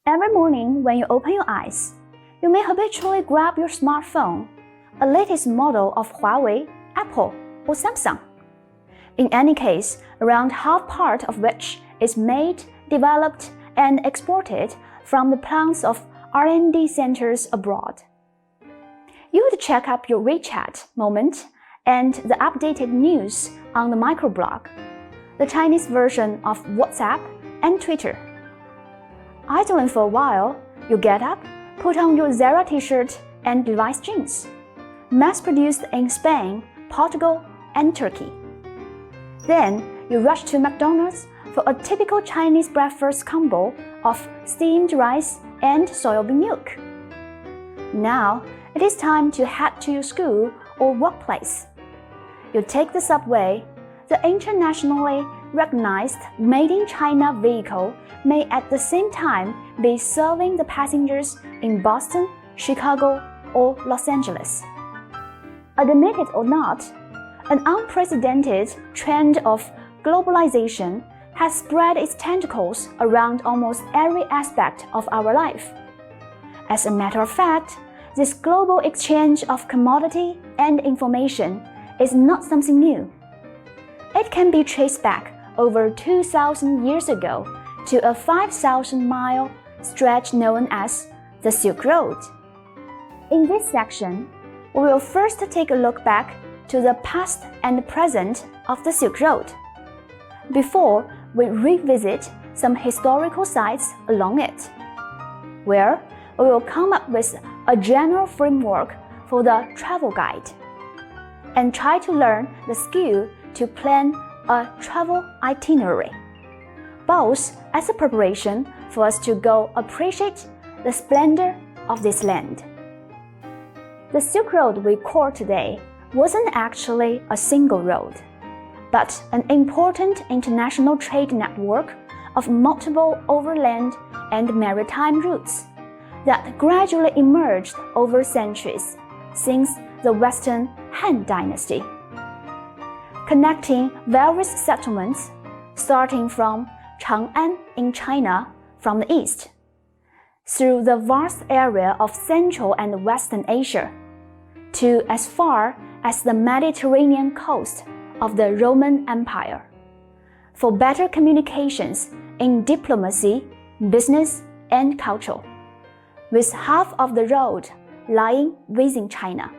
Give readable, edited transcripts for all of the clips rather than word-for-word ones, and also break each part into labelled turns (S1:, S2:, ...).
S1: Every morning when you open your eyes, you may habitually grab your smartphone, a latest model of Huawei, Apple, or Samsung. In any case, around half part of which is made, developed, and exported from the plants of R&D centers abroad. You would check up your WeChat moment and the updated news on the microblog, the Chinese version of WhatsApp and Twitter. Idling for a while, you get up, put on your Zara t-shirt and Levi's jeans, mass-produced in Spain, Portugal, and Turkey. Then you rush to McDonald's for a typical Chinese breakfast combo of steamed rice and soybean milk. Now it is time to head to your school or workplace. You take the subway. The internationally recognized made-in-China vehicle may at the same time be serving the passengers in Boston, Chicago, or Los Angeles. Admit it or not, an unprecedented trend of globalization has spread its tentacles around almost every aspect of our life. As a matter of fact, this global exchange of commodity and information is not something new. It can be traced back over 2,000 years ago to a 5,000-mile stretch known as the Silk Road. In this section, we will first take a look back to the past and present of the Silk Road, before we revisit some historical sites along it, where we will come up with a general framework for the travel guide, and try to learn the skill to plan a travel itinerary, both as a preparation for us to go appreciate the splendor of this land. The Silk Road we call today wasn't actually a single road, but an important international trade network of multiple overland and maritime routes that gradually emerged over centuries since the Western Han Dynasty, connecting various settlements starting from Chang'an in China from the east, through the vast area of Central and Western Asia, to as far as the Mediterranean coast of the Roman Empire, for better communications in diplomacy, business, and culture, with half of the road lying within China.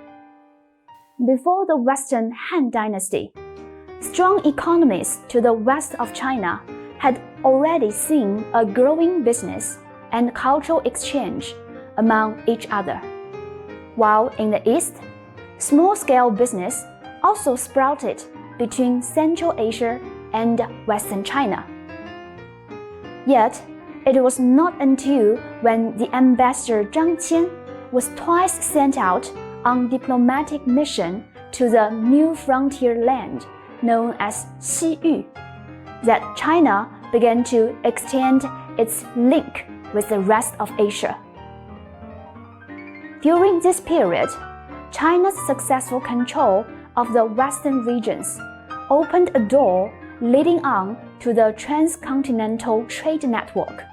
S1: Before the Western Han Dynasty, strong economies to the west of China had already seen a growing business and cultural exchange among each other, while in the east, small-scale business also sprouted between Central Asia and Western China. Yet, it was not until when the ambassador Zhang Qian was twice sent out on diplomatic mission to the new frontier land known as Xiyu that China began to extend its link with the rest of Asia. During this period, China's successful control of the western regions opened a door leading on to the transcontinental trade network,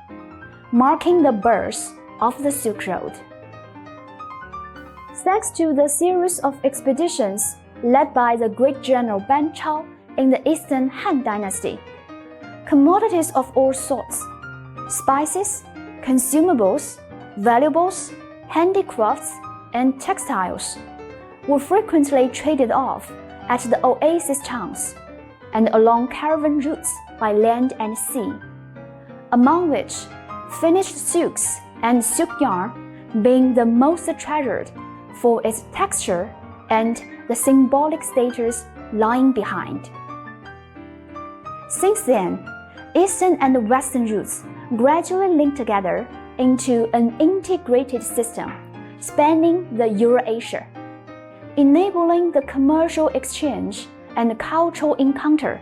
S1: marking the birth of the Silk Road. Thanks to the series of expeditions led by the great general Ban Chao in the Eastern Han Dynasty, commodities of all sorts, spices, consumables, valuables, handicrafts, and textiles were frequently traded off at the oasis towns and along caravan routes by land and sea, among which finished silks and silk yarn being the most treasured for its texture and the symbolic status lying behind. Since then, Eastern and Western routes gradually linked together into an integrated system spanning the Eurasia, enabling the commercial exchange and cultural encounter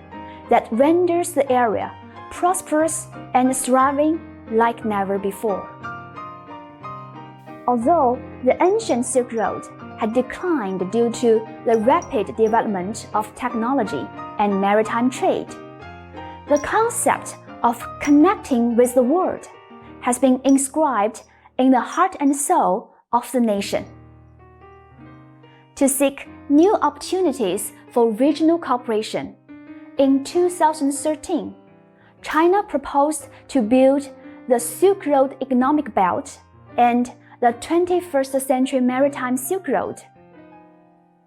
S1: that renders the area prosperous and thriving like never before. Although the ancient Silk Road had declined due to the rapid development of technology and maritime trade, the concept of connecting with the world has been inscribed in the heart and soul of the nation. To seek new opportunities for regional cooperation, in 2013, China proposed to build the Silk Road Economic Belt and the 21st Century Maritime Silk Road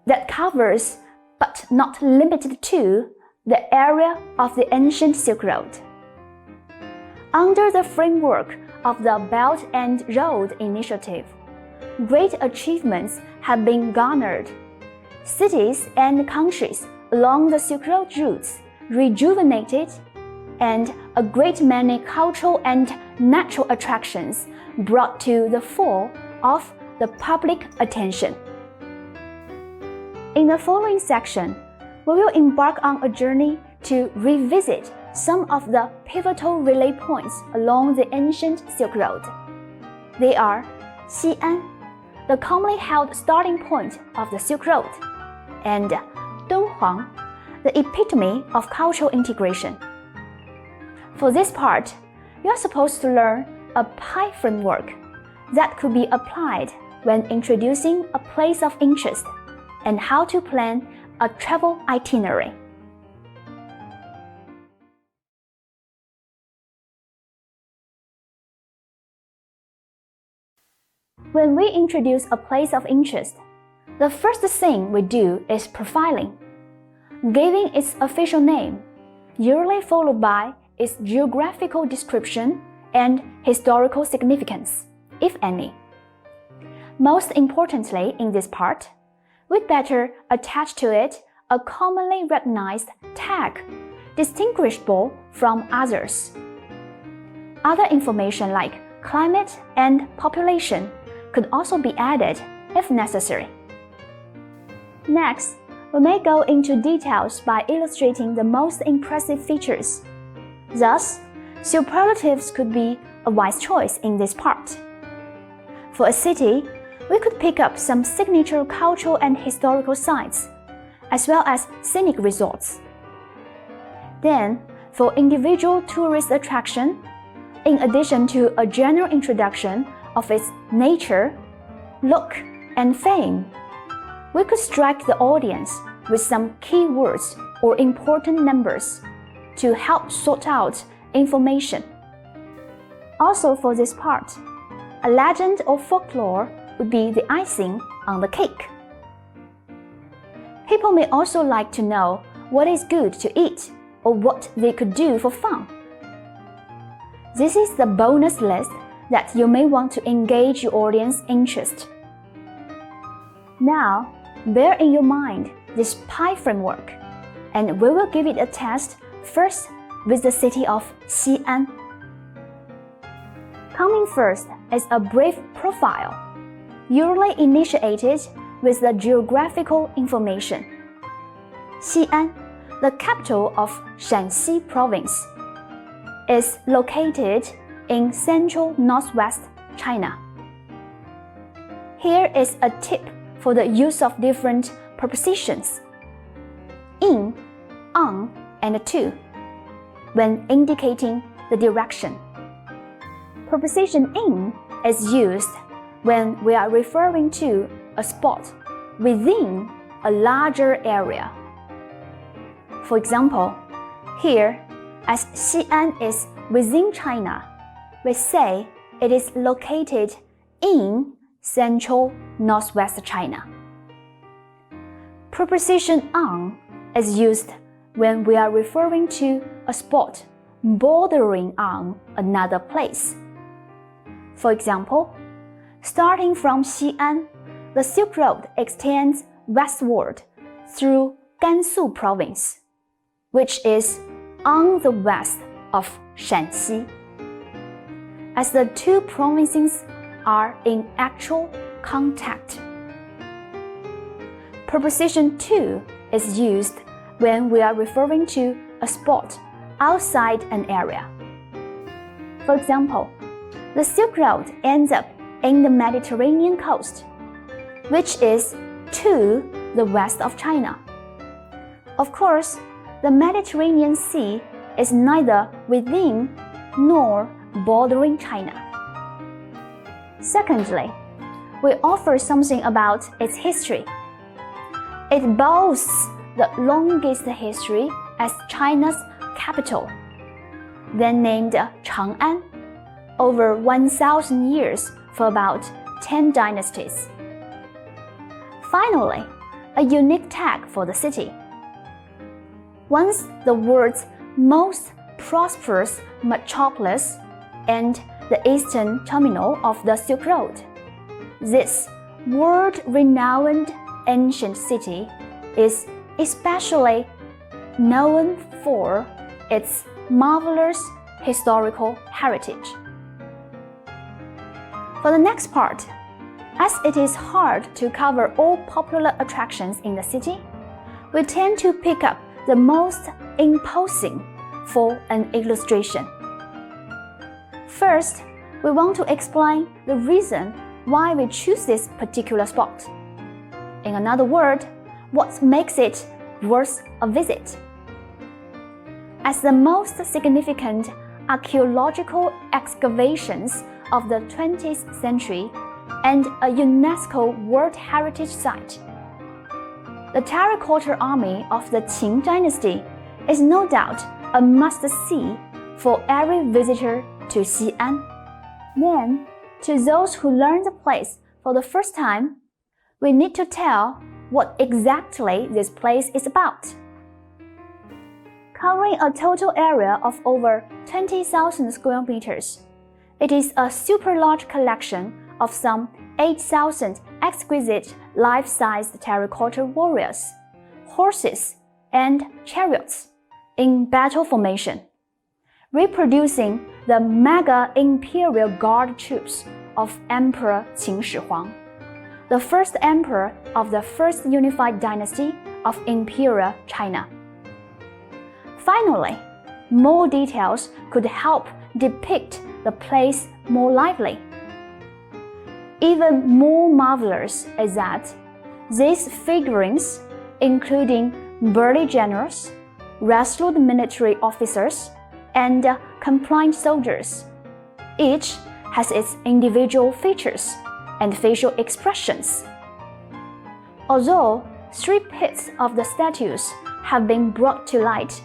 S1: that covers, but not limited to, the area of the ancient Silk Road. Under the framework of the Belt and Road Initiative, great achievements have been garnered. Cities and countries along the Silk Road routes rejuvenated, and a great many cultural and natural attractions brought to the fore of the public attention. In the following section, we will embark on a journey to revisit some of the pivotal relay points along the ancient Silk Road. They are Xi'an, the commonly held starting point of the Silk Road, and Dunhuang, the epitome of cultural integration. For this part, you are supposed to learn a pie framework that could be applied when introducing a place of interest and how to plan a travel itinerary. When we introduce a place of interest, the first thing we do is profiling, giving its official name, usually followed by its geographical description and historical significance, if any. Most importantly in this part, we'd better attach to it a commonly recognized tag, distinguishable from others. Other information like climate and population could also be added if necessary. Next, we may go into details by illustrating the most impressive features. Thus, superlatives could be a wise choice in this part. For a city, we could pick up some signature cultural and historical sites, as well as scenic resorts. Then, for individual tourist attraction, in addition to a general introduction of its nature, look, and fame, we could strike the audience with some keywords or important numbers to help sort out information. Also for this part, a legend or folklore would be the icing on the cake. People may also like to know what is good to eat or what they could do for fun. This is the bonus list that you may want to engage your audience interest. Now, bear in your mind this pie framework, and we will give it a test first with the city of Xi'an. Coming first is a brief profile, usually initiated with the geographical information. Xi'an, the capital of Shanxi province, is located in central northwest China. Here is a tip for the use of different prepositions: in, on, and to, when indicating the direction. Preposition in is used when we are referring to a spot within a larger area. For example, here, as Xi'an is within China, we say it is located in central northwest China. Preposition on is used when we are referring to a spot bordering on another place. For example, starting from Xi'an, the Silk Road extends westward through Gansu province, which is on the west of Shanxi. As the two provinces are in actual contact. Preposition to is used when we are referring to a spot outside an area. For example, the Silk Road ends up in the Mediterranean coast, which is to the west of China. Of course, the Mediterranean Sea is neither within nor bordering China. Secondly, we offer something about its history. It boasts the longest history as China's capital, then named Chang'an, over 1,000 years for about 10 dynasties. Finally, a unique tag for the city. Once the world's most prosperous metropolis and the eastern terminal of the Silk Road, this world-renowned ancient city is especially known for its marvelous historical heritage. For the next part, as it is hard to cover all popular attractions in the city, we tend to pick up the most imposing for an illustration. First, we want to explain the reason why we choose this particular spot. In another word, what makes it worth a visit. As the most significant archaeological excavations of the 20th century and a UNESCO World Heritage Site, the Terracotta Army of the Qing Dynasty is no doubt a must-see for every visitor to Xi'an. Then, to those who learn the place for the first time, we need to tell what exactly this place is about. Covering a total area of over 20,000 square meters, it is a super large collection of some 8,000 exquisite life-sized terracotta warriors, horses, and chariots in battle formation, reproducing the mega imperial guard troops of Emperor Qin Shi Huang, the first emperor of the first unified dynasty of Imperial China. Finally, more details could help depict the place more lively. Even more marvelous is that these figurines, including burly generals, resolute military officers, and compliant soldiers, each has its individual features and facial expressions. Although 3 pits of the statues have been brought to light,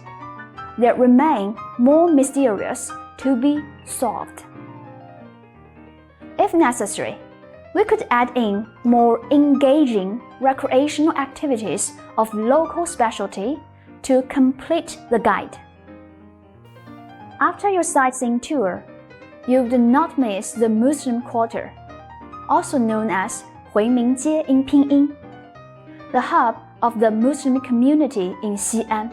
S1: there remain more mysterious to be solved. If necessary, we could add in more engaging recreational activities of local specialty to complete the guide. After your sightseeing tour, you would not miss the Muslim Quarter, also known as Huimingjie in Pinyin, the hub of the Muslim community in Xi'an.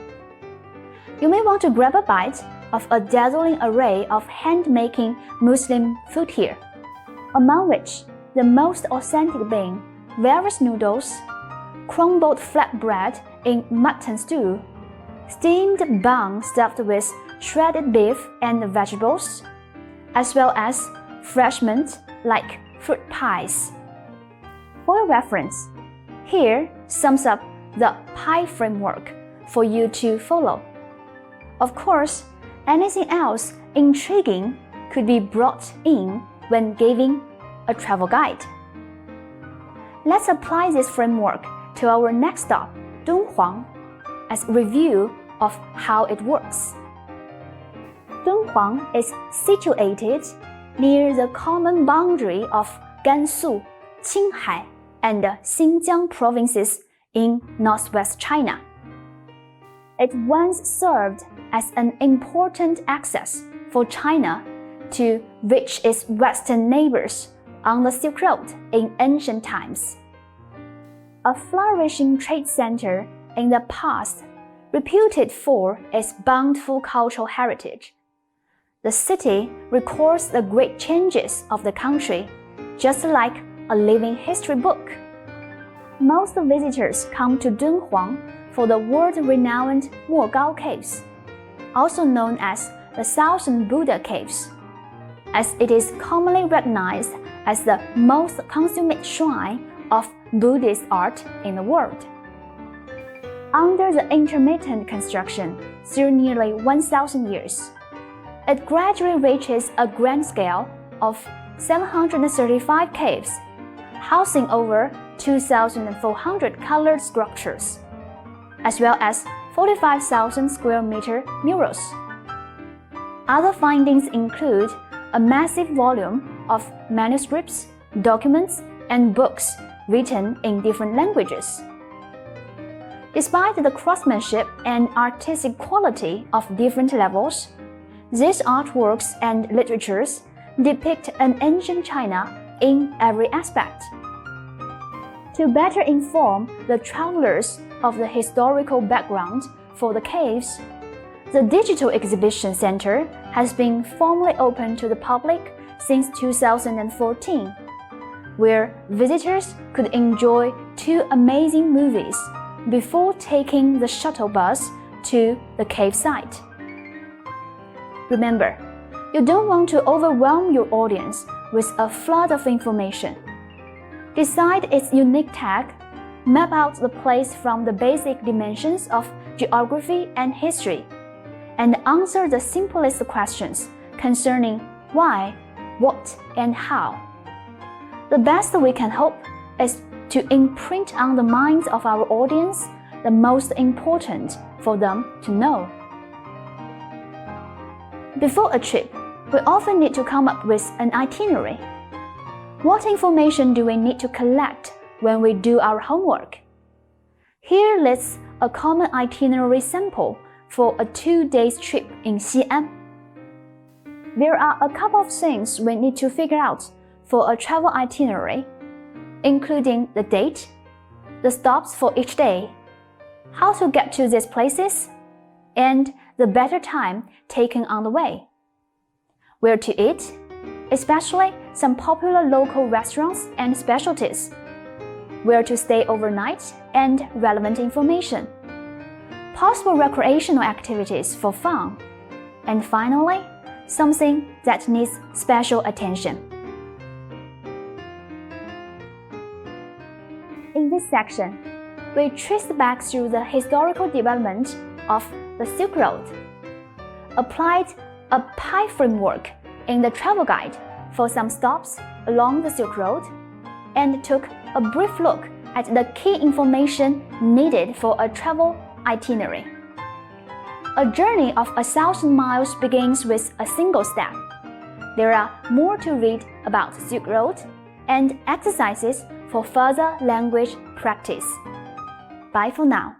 S1: You may want to grab a bite of a dazzling array of hand-making Muslim food here, among which the most authentic being various noodles, crumbled flatbread in mutton stew, steamed bun stuffed with shredded beef and vegetables, as well as fresh mint like fruit pies. For your reference, here sums up the pie framework for you to follow. Of course, anything else intriguing could be brought in when giving a travel guide. Let's apply this framework to our next stop, Dunhuang, as a review of how it works. Dunhuang is situated near the common boundary of Gansu, Qinghai, and Xinjiang provinces in northwest China. It once served as an important access for China to reach its western neighbors on the Silk Road in ancient times. A flourishing trade center in the past, reputed for its bountiful cultural heritage, the city records the great changes of the country, just like a living history book. Most visitors come to Dunhuang for the world-renowned Mogao Caves, also known as the Thousand Buddha Caves, as it is commonly recognized as the most consummate shrine of Buddhist art in the world. Under the intermittent construction through nearly 1,000 years, it gradually reaches a grand scale of 735 caves, housing over 2,400 colored structures, as well as 45,000 square meter murals. Other findings include a massive volume of manuscripts, documents, and books written in different languages. Despite the craftsmanship and artistic quality of different levels, these artworks and literatures depict an ancient China in every aspect. To better inform the travelers of the historical background for the caves, the Digital Exhibition Center has been formally opened to the public since 2014, where visitors could enjoy 2 amazing movies before taking the shuttle bus to the cave site. Remember, you don't want to overwhelm your audience with a flood of information. Decide its unique tag, map out the place from the basic dimensions of geography and history, and answer the simplest questions concerning why, what, and how. The best we can hope is to imprint on the minds of our audience the most important for them to know. Before a trip, we often need to come up with an itinerary. What information do we need to collect when we do our homework? Here lists a common itinerary sample for a 2-day trip in Xi'an. There are a couple of things we need to figure out for a travel itinerary, including the date, the stops for each day, how to get to these places, and the better time taken on the way. Where to eat, especially some popular local restaurants and specialties. Where to stay overnight and relevant information. Possible recreational activities for fun. And finally, something that needs special attention. In this section, we traced back through the historical development of the Silk Road, applied a pie framework in the travel guide for some stops along the Silk Road, and took a brief look at the key information needed for a travel itinerary. A journey of 1,000 miles begins with a single step. There are more to read about the Silk Road and exercises for further language practice. Bye for now.